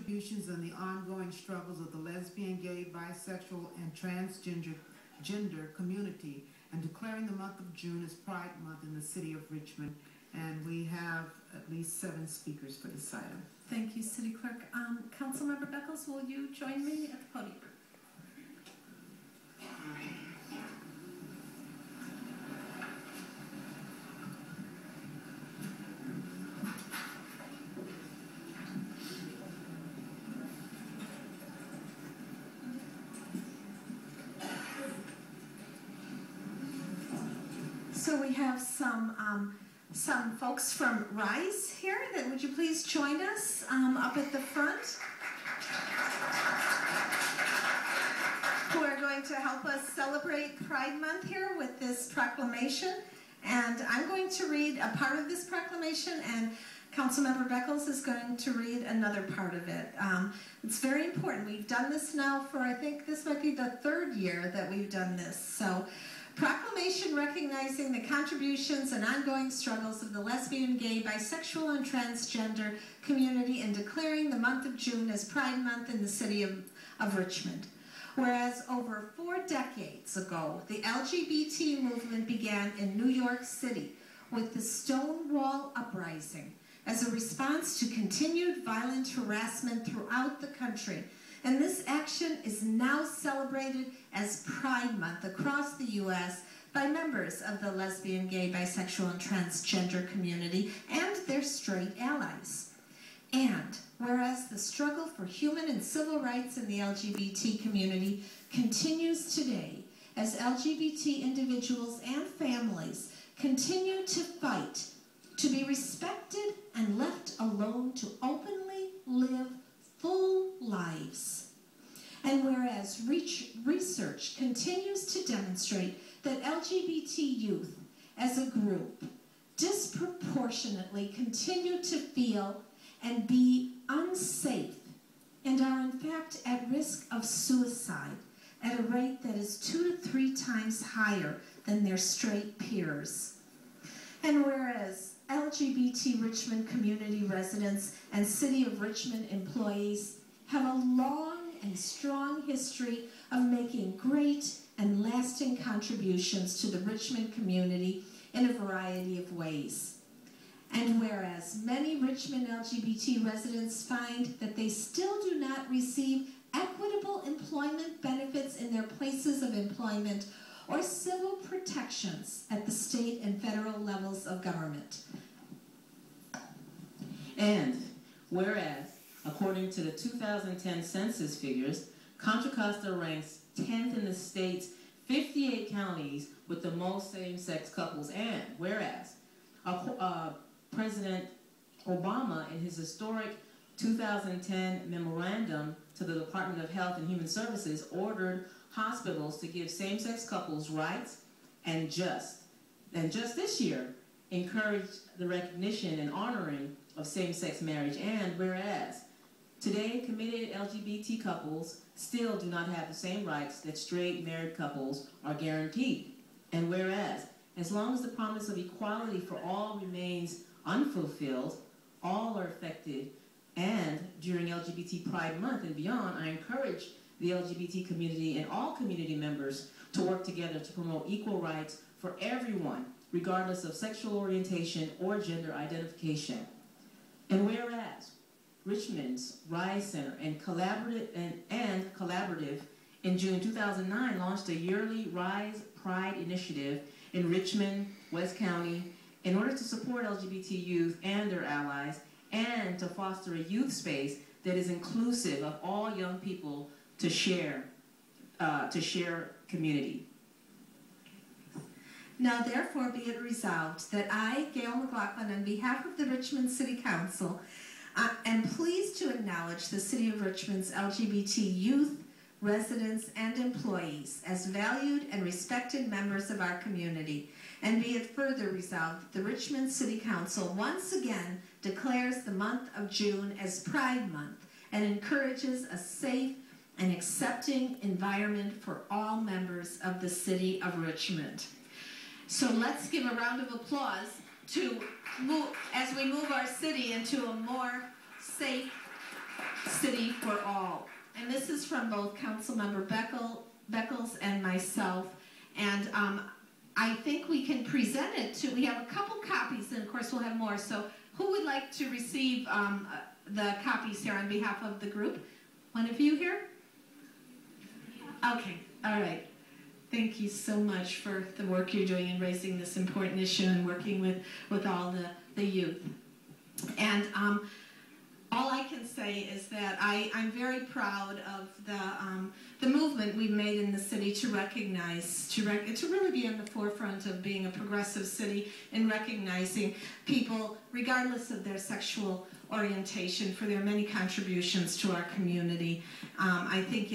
contributions and the ongoing struggles of the lesbian, gay, bisexual, and transgender community, and declaring the month of June as Pride Month in the city of Richmond. And we have at least 7 speakers for this item. Thank you, City Clerk. Councilmember Beckles, will you join me at the podium? So we have some folks from Ryse here. That would you please join us up at the front, who are going to help us celebrate Pride Month here with this proclamation. And I'm going to read a part of this proclamation, and Councilmember Beckles is going to read another part of it. It's very important. We've done this now for, I think this might be the 3rd year that we've done this. So, proclamation recognizing the contributions and ongoing struggles of the lesbian, gay, bisexual, and transgender community, and declaring the month of June as Pride Month in the city of Richmond. Whereas over 4 decades ago, the LGBT movement began in New York City with the Stonewall Uprising as a response to continued violent harassment throughout the country. And this action is now celebrated as Pride Month across the U.S. by members of the lesbian, gay, bisexual, and transgender community and their straight allies. And whereas the struggle for human and civil rights in the LGBT community continues today, as LGBT individuals and families continue to fight to be respected and left alone to openly live full lives. And whereas research continues to demonstrate that LGBT youth as a group disproportionately continue to feel and be unsafe and are in fact at risk of suicide at a rate that is 2 to 3 times higher than their straight peers. And whereas LGBT Richmond community residents and City of Richmond employees have a long and strong history of making great and lasting contributions to the Richmond community in a variety of ways. And whereas many Richmond LGBT residents find that they still do not receive equitable employment benefits in their places of employment or civil protections at the state and federal levels of government. And whereas, according to the 2010 census figures, Contra Costa ranks 10th in the state's 58 counties with the most same-sex couples. And whereas, President Obama, in his historic 2010 memorandum to the Department of Health and Human Services, ordered hospitals to give same-sex couples rights and just this year encouraged the recognition and honoring of same-sex marriage. And whereas today committed LGBT couples still do not have the same rights that straight married couples are guaranteed. And whereas as long as the promise of equality for all remains unfulfilled, all are affected. And during LGBT Pride Month and beyond, I encourage the LGBT community and all community members to work together to promote equal rights for everyone, regardless of sexual orientation or gender identification. And whereas Richmond's Ryse Center and Collaborative in June 2009 launched a yearly Rise Pride initiative in Richmond, West County, in order to support LGBT youth and their allies, and to foster a youth space that is inclusive of all young people to share community. Now therefore be it resolved that I, Gayle McLaughlin, on behalf of the Richmond City Council, am pleased to acknowledge the City of Richmond's LGBT youth, residents, and employees as valued and respected members of our community. And be it further resolved that the Richmond City Council once again declares the month of June as Pride Month and encourages a safe and accepting environment for all members of the City of Richmond. So let's give a round of applause to move, as we move our city into a more safe City for All. And this is from both Councilmember Beckles and myself. And I think we can present it to, we have a couple copies, and of course we'll have more. So who would like to receive the copies here on behalf of the group? One of you here? Okay, all right. Thank you so much for the work you're doing in raising this important issue and working with all the youth. And all I can say is that I'm very proud of the movement we've made in the city to recognize, to really be on the forefront of being a progressive city and recognizing people, regardless of their sexual orientation, for their many contributions to our community. I think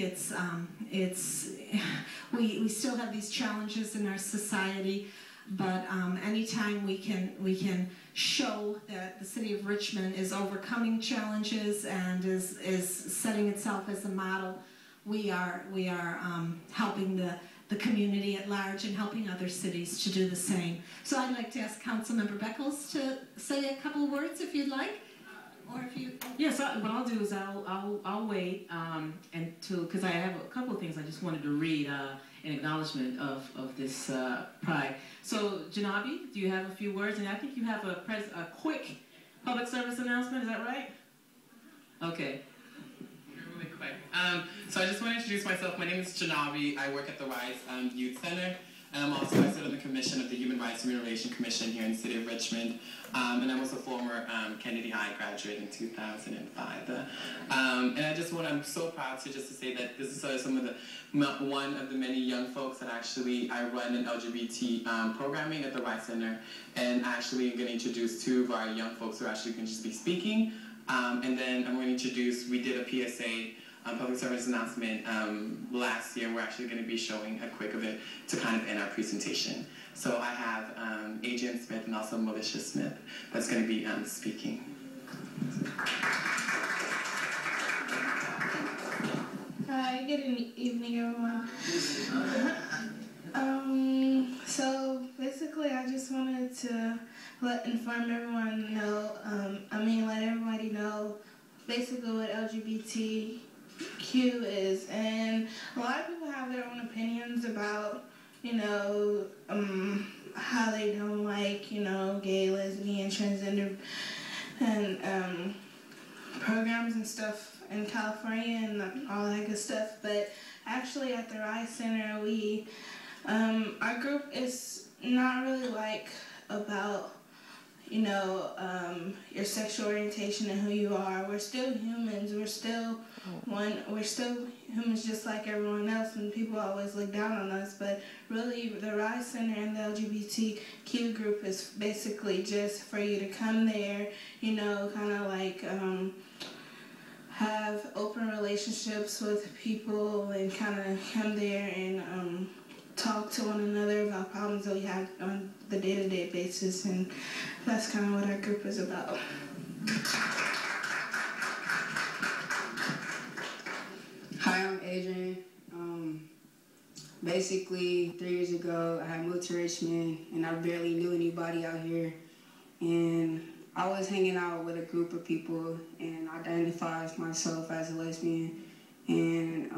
we still have these challenges in our society, but anytime we can show that the city of Richmond is overcoming challenges and is setting itself as a model, we are helping the community at large and helping other cities to do the same. So I'd like to ask Councilmember Beckles to say a couple words if you'd like. Or if you... Yes, what I'll do is I'll wait because I have a couple of things I just wanted to read in acknowledgement of this pride. So, Janabi, do you have a few words? And I think you have a quick public service announcement. Is that right? Okay. Really quick. So I just want to introduce myself. My name is Janabi. I work at the Ryse Youth Center. And I'm also I sit on the commission of the Human Rights and Human Relations Commission here in the city of Richmond. And I was a former Kennedy High graduate in 2005. And I'm so proud to say that this is one of the many young folks that I run an LGBT programming at the Ryse Center. And actually I'm going to introduce two of our young folks who are actually going to just be speaking. And then I'm going to introduce, we did a PSA public service announcement last year. We're actually going to be showing a quick of it to kind of end our presentation. So I have Adrian Smith and also Melissa Smith that's going to be speaking. Hi, good evening, everyone. So basically, I just wanted to let everyone know, let everybody know basically what LGBTQ is, and a lot of people have their own opinions about, how they don't like, gay, lesbian, transgender, and programs and stuff in California and all that good stuff. But actually at the Ryse Center, our group is not really about your sexual orientation and who you are. We're still humans. We're still humans just like everyone else, and people always look down on us. But really, the Ryse Center and the LGBTQ group is basically just for you to come there, have open relationships with people and kind of come there and talk to one another about problems that we have on the day-to-day basis, and that's kind of what our group is about. Hi, I'm Adrian. Basically, 3 years ago, I had moved to Richmond, and I barely knew anybody out here, and I was hanging out with a group of people, and identified myself as a lesbian, and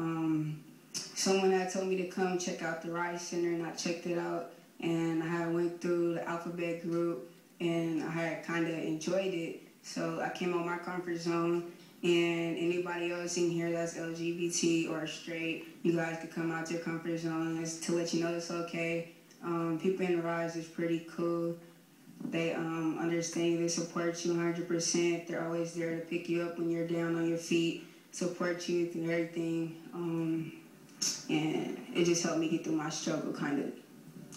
someone had told me to come check out the Ryse Center, and I checked it out, and I had went through the alphabet group, and I had kind of enjoyed it. So I came out my comfort zone, and anybody else in here that's LGBT or straight, you guys could come out your comfort zone. It's to let you know it's okay. People in the Ryse is pretty cool. They understand you, they support you 100%. They're always there to pick you up when you're down on your feet, support you through everything. And it just helped me get through my struggle, kind of.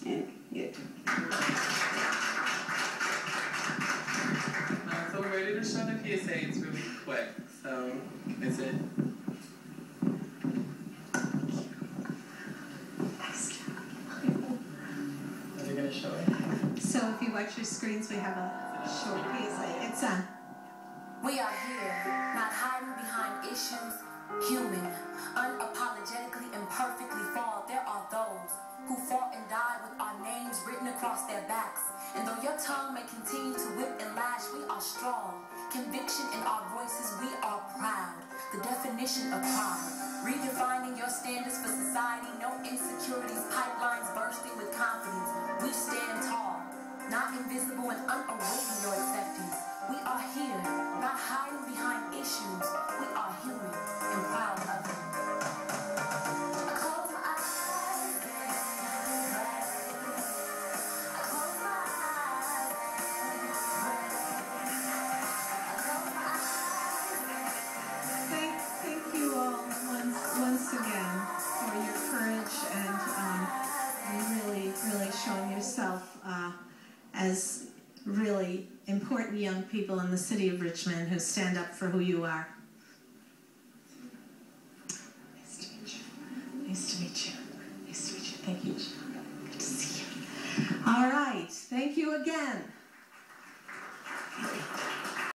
And yeah. So we're ready to show the PSA. It's really quick. So, is it? Are you going to show it? So if you watch your screens, we have a short PSA. It's on. We are here, not hiding behind issues, human, unapologetically and perfectly flawed. There are those who fought and died with our names written across their backs. And though your tongue may continue to whip and lash, we are strong. conviction in our voices, we are proud. The definition of pride, redefining your standards for society, no insecurities, pipelines bursting with confidence. We stand tall, not invisible and unawaiting your acceptance. We are here, not hiding behind issues. We are human and proud of them. I close my eyes. Thank you all once again for your courage and really showing yourself as really important young people in the city of Richmond who stand up for who you are. Nice to meet you. Nice to meet you. Nice to meet you. Thank you. Good to see you. All right. Thank you again.